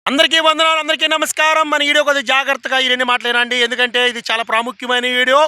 అందరికీ వందనాలు, అందరికీ నమస్కారం. మన వీడియో కొద్దిగా జాగ్రత్తగా ఈ రెండు మాటలేనండి, ఎందుకంటే ఇది చాలా ప్రాముఖ్యమైన వీడియో.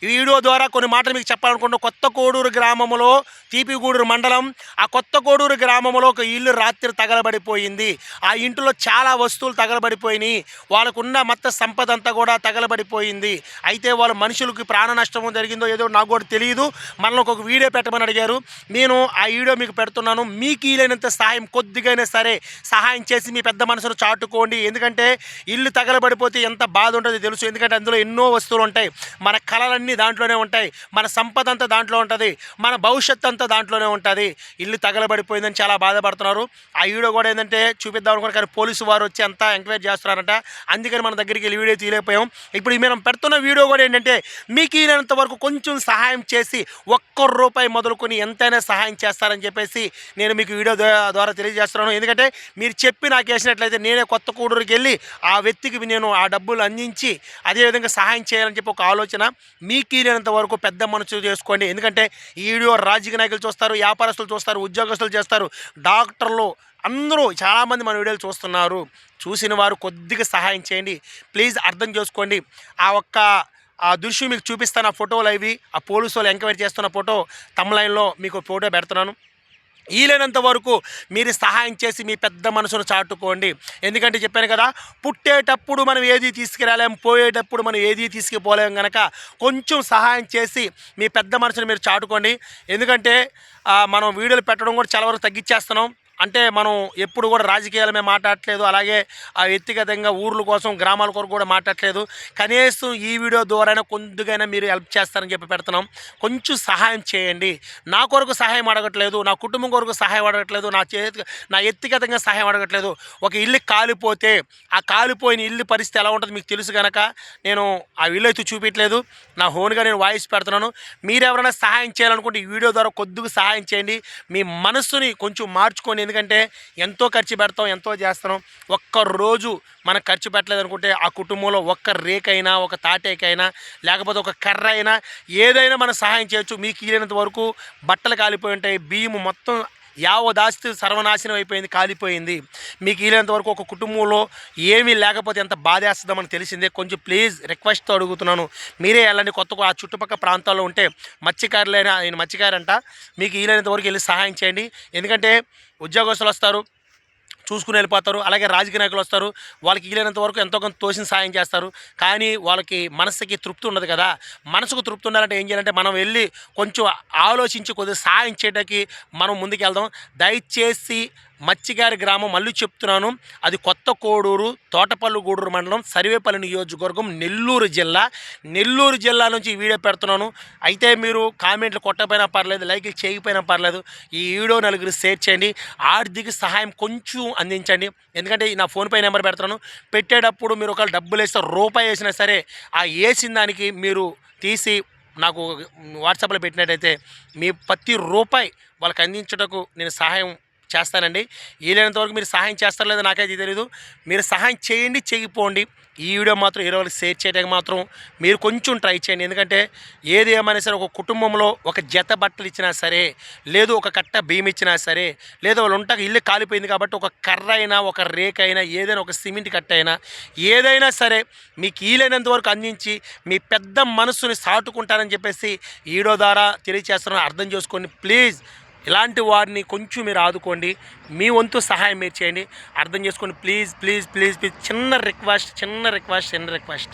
ఈ వీడియో ద్వారా కొన్ని మాటలు మీకు చెప్పాలనుకుంటున్న కొత్త కోడూరు గ్రామంలో, తీపిగూడూరు మండలం, ఆ కొత్త కోడూరు గ్రామంలో ఒక ఇల్లు రాత్రి తగలబడిపోయింది. ఆ ఇంట్లో చాలా వస్తువులు తగలబడిపోయినాయి. వాళ్ళకున్న మొత్తం సంపద అంతా కూడా తగలబడిపోయింది. అయితే వాళ్ళ మనుషులకి ప్రాణ నష్టం జరిగిందో ఏదో నాకు కూడా తెలియదు. మనలో ఒక వీడియో పెట్టమని అడిగారు. నేను ఆ వీడియో మీకు పెడుతున్నాను. మీకు వీలైనంత సహాయం కొద్దిగైనా సరే సహాయం చేసి మీ పెద్ద మనసును చాటుకోండి. ఎందుకంటే ఇల్లు తగలబడిపోతే ఎంత బాధ ఉంటుందో తెలుసు. ఎందుకంటే అందులో ఎన్నో వస్తువులు ఉంటాయి. మన కళలన్నీ దాంట్లోనే ఉంటాయి, మన సంపద అంతా దాంట్లో ఉంటుంది, మన భవిష్యత్తు అంతా దాంట్లోనే ఉంటుంది. ఇల్లు తగలబడిపోయిందని చాలా బాధపడుతున్నారు. ఆ వీడియో కూడా ఏంటంటే చూపిద్దాం అనుకున్నారు, కానీ పోలీసు వారు వచ్చి అంతా ఎంక్వైరీ చేస్తున్నారంట. అందుకని మన దగ్గరికి వెళ్ళి వీడియో తీయలేకపోయాం. ఇప్పుడు మనం పెడుతున్న వీడియో కూడా ఏంటంటే మీకు వీలైనంత వరకు కొంచెం సహాయం చేసి ₹1 మొదలుకొని ఎంతైనా సహాయం చేస్తారని చెప్పేసి నేను మీకు వీడియో ద్వారా తెలియజేస్తున్నాను. ఎందుకంటే మీరు చెప్పి నాకు వేసినట్లయితే నేనే కొత్త కోడూరుకి వెళ్ళి ఆ వ్యక్తికి నేను ఆ డబ్బులు అందించి అదేవిధంగా సహాయం చేయాలని చెప్పి ఒక ఆలోచన. మీకు వీలైనంత వరకు పెద్ద మనసు చేసుకోండి. ఎందుకంటే ఈ వీడియో రాజకీయ నాయకులు చూస్తారు, వ్యాపారస్తులు చూస్తారు, ఉద్యోగస్తులు చేస్తారు, డాక్టర్లు అందరూ చాలామంది మన వీడియోలు చూస్తున్నారు. చూసిన వారు కొద్దిగా సహాయం చేయండి ప్లీజ్, అర్థం చేసుకోండి. ఆ దృశ్యం మీకు చూపిస్తాను. ఆ ఫోటోలు అవి ఆ పోలీసు వాళ్ళు ఎంక్వైరీ చేస్తున్న ఫోటో తమ్లైన్లో మీకు ఫోటో పెడుతున్నాను. వీలైనంత వరకు మీరు సహాయం చేసి మీ పెద్ద మనసును చాటుకోండి. ఎందుకంటే చెప్పాను కదా, పుట్టేటప్పుడు మనం ఏది తీసుకురాలేం, పోయేటప్పుడు మనం ఏది తీసుకుపోలేం కనుక కొంచెం సహాయం చేసి మీ పెద్ద మనసును మీరు చాటుకోండి. ఎందుకంటే మనం వీడియోలు పెట్టడం కూడా చాలా వరకు తగ్గించేస్తున్నాం. అంటే మనం ఎప్పుడు కూడా రాజకీయాల మీద మాట్లాడట్లేదు, అలాగే ఆ వ్యక్తిగతంగా ఊర్ల కోసం గ్రామాల కొరకు కూడా మాట్లాడట్లేదు. కనీసం ఈ వీడియో ద్వారానే కొద్దిగైనా మీరు హెల్ప్ చేస్తారని చెప్పి పెడుతున్నాం. కొంచెం సహాయం చేయండి. నా కొరకు సహాయం అడగట్లేదు, నా కుటుంబం కొరకు సహాయం అడగట్లేదు, నా వ్యక్తిగతంగా సహాయం అడగట్లేదు. ఒక ఇల్లు కాలిపోతే ఆ కాలిపోయిన ఇల్లు పరిస్థితి ఎలా ఉంటుందో మీకు తెలుసు కనుక నేను ఆ ఇల్లు అయితే చూపించలేదు, నా ఓన్గా నేను వాయిస్ పెడుతున్నాను. మీరు ఎవరైనా సహాయం చేయాలనుకుంటే ఈ వీడియో ద్వారా కొద్దిగా సహాయం చేయండి. మీ మనస్సుని కొంచెం మార్చుకోండి. ఎందుకంటే ఎంతో ఖర్చు పెడతాం, ఎంతో చేస్తున్నాం. ఒక్కరోజు మనం ఖర్చు పెట్టలేదు అనుకుంటే ఆ కుటుంబంలో ఒక్క రేకైనా, ఒక తాటేకైనా, లేకపోతే ఒక కర్ర అయినా ఏదైనా మనం సహాయం చేయొచ్చు. మీకు వీలైనంత వరకు బట్టలు కాలిపోయి ఉంటాయి, బియ్యం మొత్తం యావదాస్తి సర్వనాశనం అయిపోయింది, కాలిపోయింది. మీకు వీలైనంత వరకు ఒక కుటుంబంలో ఏమీ లేకపోతే ఎంత బాధేస్తుందని తెలిసిందే. కొంచెం ప్లీజ్ రిక్వెస్ట్తో అడుగుతున్నాను, మీరే వెళ్ళండి. కొత్త ఆ చుట్టుపక్కల ప్రాంతాల్లో ఉంటే మత్స్యకారులైనా, నేను మత్స్యకారంట, మీకు వీలైనంత వరకు వెళ్ళి సహాయం చేయండి. ఎందుకంటే ఉద్యోగస్తులు వస్తారు, చూసుకుని వెళ్ళిపోతారు, అలాగే రాజకీయ నాయకులు వస్తారు, వాళ్ళకి వీలైనంత వరకు ఎంతో కొంత తోసిన సాయం చేస్తారు. కానీ వాళ్ళకి మనసుకి తృప్తి ఉండదు కదా. మనసుకు తృప్తి ఉండాలంటే ఏం చేయాలంటే మనం వెళ్ళి కొంచెం ఆలోచించి కొద్దిగా సాయం చేయడానికి మనం ముందుకు వెళ్దాం. దయచేసి మత్స్యకారి గ్రామం, మళ్ళీ చెప్తున్నాను, అది కొత్త కోడూరు, తోటపల్లి గూడూరు మండలం, సర్వేపల్లి నియోజకవర్గం, నెల్లూరు జిల్లా నుంచి ఈ వీడియో పెడుతున్నాను. అయితే మీరు కామెంట్లు కొట్టకపోయినా పర్లేదు, లైక్లు చేయకపోయినా పర్లేదు, ఈ వీడియో నలుగురు షేర్ చేయండి. ఆర్థిక సహాయం కొంచెం అందించండి. ఎందుకంటే నా ఫోన్పే నెంబర్ పెడుతున్నాను. పెట్టేటప్పుడు మీరు ఒకవేళ డబ్బులు వేస్తే రూపాయి వేసినా సరే ఆ వేసిన దానికి మీరు తీసి నాకు వాట్సాప్లో పెట్టినట్టయితే మీ ప్రతి రూపాయి వాళ్ళకి అందించటకు నేను సహాయం చేస్తానండి. వీలైనంత వరకు మీరు సహాయం చేస్తారో లేదో నాకైతే తెలియదు. మీరు సహాయం చేయండి, చేయకపోండి. ఈ వీడియో మాత్రం ఇరవై వాళ్ళకి షేర్ చేయడానికి మాత్రం మీరు కొంచెం ట్రై చేయండి. ఎందుకంటే ఏది ఏమైనా సరే, ఒక కుటుంబంలో ఒక జత బట్టలు ఇచ్చినా సరే, లేదు ఒక కట్ట బియ్యం ఇచ్చినా సరే, లేదు వాళ్ళు ఉంటాక ఇల్లు కాలిపోయింది కాబట్టి ఒక కర్ర అయినా, ఒక రేక్ అయినా, ఏదైనా ఒక సిమెంట్ కట్ట అయినా, ఏదైనా సరే మీకు వీలైనంత వరకు అందించి మీ పెద్ద మనస్సుని సాటుకుంటారని చెప్పేసి ఈ వీడియో ద్వారా తెలియజేస్తున్నాను. అర్థం చేసుకోండి ప్లీజ్. ఇలాంటి వారిని కొంచెం మీరు ఆదుకోండి, మీ వంతు సహాయం మీరు చేయండి. అర్థం చేసుకోండి ప్లీజ్ ప్లీజ్ ప్లీజ్ ప్లీజ్. చిన్న రిక్వెస్ట్.